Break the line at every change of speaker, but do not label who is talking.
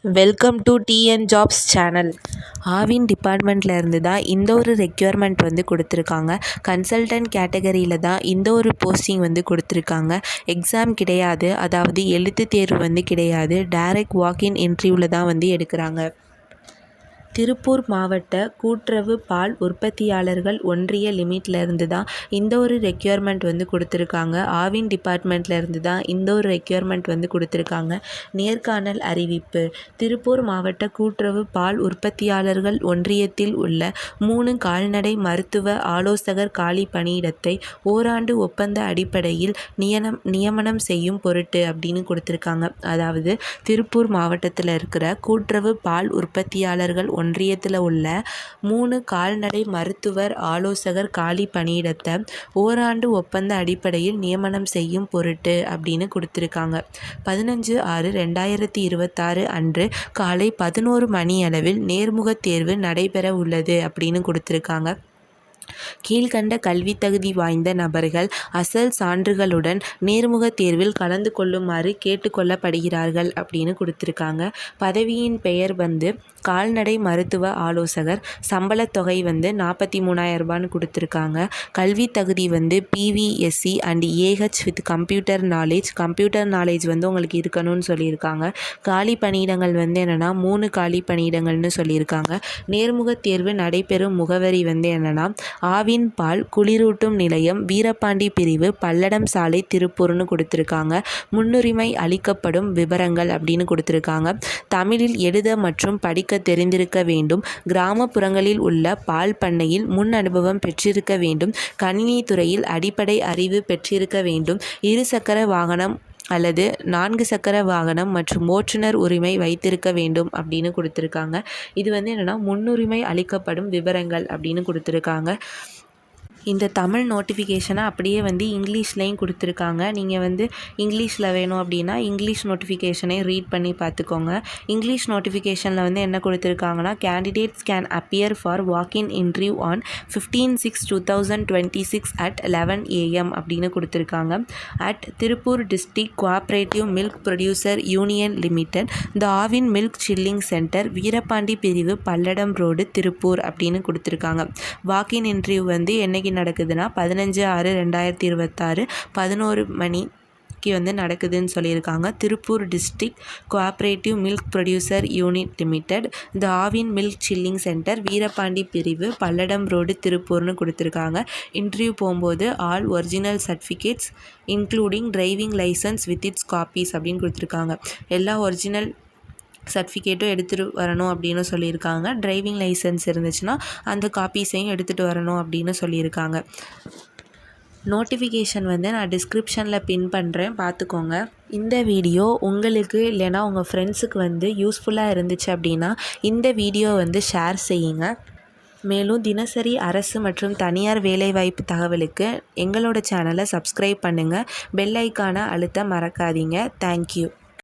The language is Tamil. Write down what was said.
Welcome to TN jobs channel. Aavin டிபார்ட்மெண்ட்டில் இருந்து தான் இந்த ஒரு ரெக்யர்மெண்ட் வந்து கொடுத்துருக்காங்க. கன்சல்டன்ட் கேட்டகரியில் தான் இந்த ஒரு போஸ்டிங் வந்து கொடுத்துருக்காங்க. எக்ஸாம் கிடையாது, அதாவது எழுத்து தேர்வு வந்து கிடையாது. டைரக்ட் வாக்இன் இன்டர்வியூவில் தான் வந்து எடுக்கிறாங்க. திருப்பூர் மாவட்ட கூட்டுறவு பால் உற்பத்தியாளர்கள் ஒன்றிய லிமிட்டில் இருந்து தான் இந்த ஒரு ரெக்யர்மெண்ட் வந்து கொடுத்துருக்காங்க. ஆவின் டிபார்ட்மெண்ட்டில் இருந்து தான் இந்த ஒரு ரெக்யர்மெண்ட் வந்து கொடுத்துருக்காங்க. நேர்காணல் அறிவிப்பு. திருப்பூர் மாவட்ட கூட்டுறவு பால் உற்பத்தியாளர்கள் ஒன்றியத்தில் உள்ள 3 கால்நடை மருத்துவ ஆலோசகர் காலி பணியிடத்தை ஓராண்டு ஒப்பந்த அடிப்படையில் நியமனம் செய்யும் பொருட்டு அப்படின்னு கொடுத்துருக்காங்க. அதாவது திருப்பூர் மாவட்டத்தில் இருக்கிற கூட்டுறவு பால் உற்பத்தியாளர்கள் ஒன்றியத்தில் உள்ள 3 கால்நடை மருத்துவர் ஆலோசகர் காலி பணியிடத்தை ஓராண்டு ஒப்பந்த அடிப்படையில் நியமனம் செய்யும் பொருட்டு அப்படின்னு கொடுத்துருக்காங்க. 15/6/2026 அன்று காலை 11 மணி அளவில் நேர்முகத் தேர்வு நடைபெற உள்ளது அப்படின்னு கொடுத்துருக்காங்க. கீழ்கண்ட கல்வி தகுதி வாய்ந்த நபர்கள் அசல் சான்றுகளுடன் நேர்முக தேர்வில் கலந்து கொள்ளுமாறு கேட்டுக்கொள்ளப்படுகிறார்கள் அப்படின்னு கொடுத்துருக்காங்க. பதவியின் பெயர் வந்து கால்நடை மருத்துவ ஆலோசகர். சம்பளத் தொகை வந்து 43,000 ரூபான்னு கொடுத்துருக்காங்க. கல்வி தகுதி வந்து BVSc and AH with computer knowledge வந்து உங்களுக்கு இருக்கணும்னு சொல்லியிருக்காங்க. காலி பணியிடங்கள் வந்து என்னென்னா 3 காலி பணியிடங்கள்னு சொல்லியிருக்காங்க. நேர்முக தேர்வு நடைபெறும் முகவரி வந்து என்னென்னா ஆவின் பால் குளிரூட்டும் நிலையம், வீரபாண்டி பிரிவு, பல்லடம் சாலை, திருப்பூர்னு கொடுத்துருக்காங்க. முன்னுரிமை அளிக்கப்படும் விவரங்கள் அப்படின்னு கொடுத்துருக்காங்க. தமிழில் எழுத மற்றும் படிக்க தெரிந்திருக்க வேண்டும். கிராமப்புறங்களில் உள்ள பால் பண்ணையில் முன் அனுபவம் பெற்றிருக்க வேண்டும். கணினி துறையில் அடிப்படை அறிவு பெற்றிருக்க வேண்டும். 2 சக்கர வாகனம் அல்லது 4 சக்கர வாகனம் மற்றும் ஓட்டுநர் உரிமை வைத்திருக்க வேண்டும் அப்படின்னு கொடுத்துருக்காங்க. இது வந்து என்னென்னா முன்னுரிமை அளிக்கப்படும் விவரங்கள் அப்படின்னு கொடுத்துருக்காங்க. இந்த தமிழ் நோட்டிஃபிகேஷனை அப்படியே வந்து இங்கிலீஷ்லேயும் கொடுத்துருக்காங்க. நீங்கள் வந்து இங்கிலீஷில் வேணும் அப்படின்னா இங்கிலீஷ் நோட்டிஃபிகேஷனை ரீட் பண்ணி பார்த்துக்கோங்க. இங்கிலீஷ் நோட்டிஃபிகேஷனில் வந்து என்ன கொடுத்துருக்காங்கன்னா, candidates can appear for walk in interview on 15/6/2026 at 11 AM அப்படின்னு கொடுத்துருக்காங்க. At Tiruppur district cooperative milk producer union limited, the Aavin milk chilling centre, Veerapandi பிரிவு, பல்லடம் ரோடு, திருப்பூர் அப்படின்னு கொடுத்துருக்காங்க. வாக்-இன் இன்டர்வியூ வந்து என்னைக்கு நடக்குதுன்னா 15/6/2026 11 மணிக்கு வந்து நடக்குதுன்னு சொல்லியிருக்காங்க. Tiruppur district cooperative milk producer unit limited, the Aavin milk chilling centre, Veerapandi பிரிவு, பல்லடம் ரோடு, திருப்பூர்னு கொடுத்துருக்காங்க. இன்டர்வியூ போகும்போது all original certificates including driving licence with its copies அப்படின்னு கொடுத்துருக்காங்க. எல்லா ஒரிஜினல் சர்டிஃபிகேட்டும் எடுத்துகிட்டு வரணும் அப்படின்னு சொல்லியிருக்காங்க. டிரைவிங் லைசன்ஸ் இருந்துச்சுன்னா அந்த காப்பீஸையும் எடுத்துகிட்டு வரணும் அப்படின்னு சொல்லியிருக்காங்க. நோட்டிஃபிகேஷன் வந்து நான் டிஸ்கிரிப்ஷனில் பின் பண்ணுறேன், பார்த்துக்கோங்க. இந்த வீடியோ உங்களுக்கு இல்லைனா உங்கள் ஃப்ரெண்ட்ஸுக்கு வந்து யூஸ்ஃபுல்லாக இருந்துச்சு அப்படின்னா இந்த வீடியோ வந்து ஷேர் செய்யுங்க. மேலும் தினசரி அரசு மற்றும் தனியார் வேலைவாய்ப்பு தகவலுக்கு எங்களோட சேனலை சப்ஸ்கிரைப் பண்ணுங்கள். பெல் ஐக்கானை அழுத்த மறக்காதீங்க. தேங்க்யூ.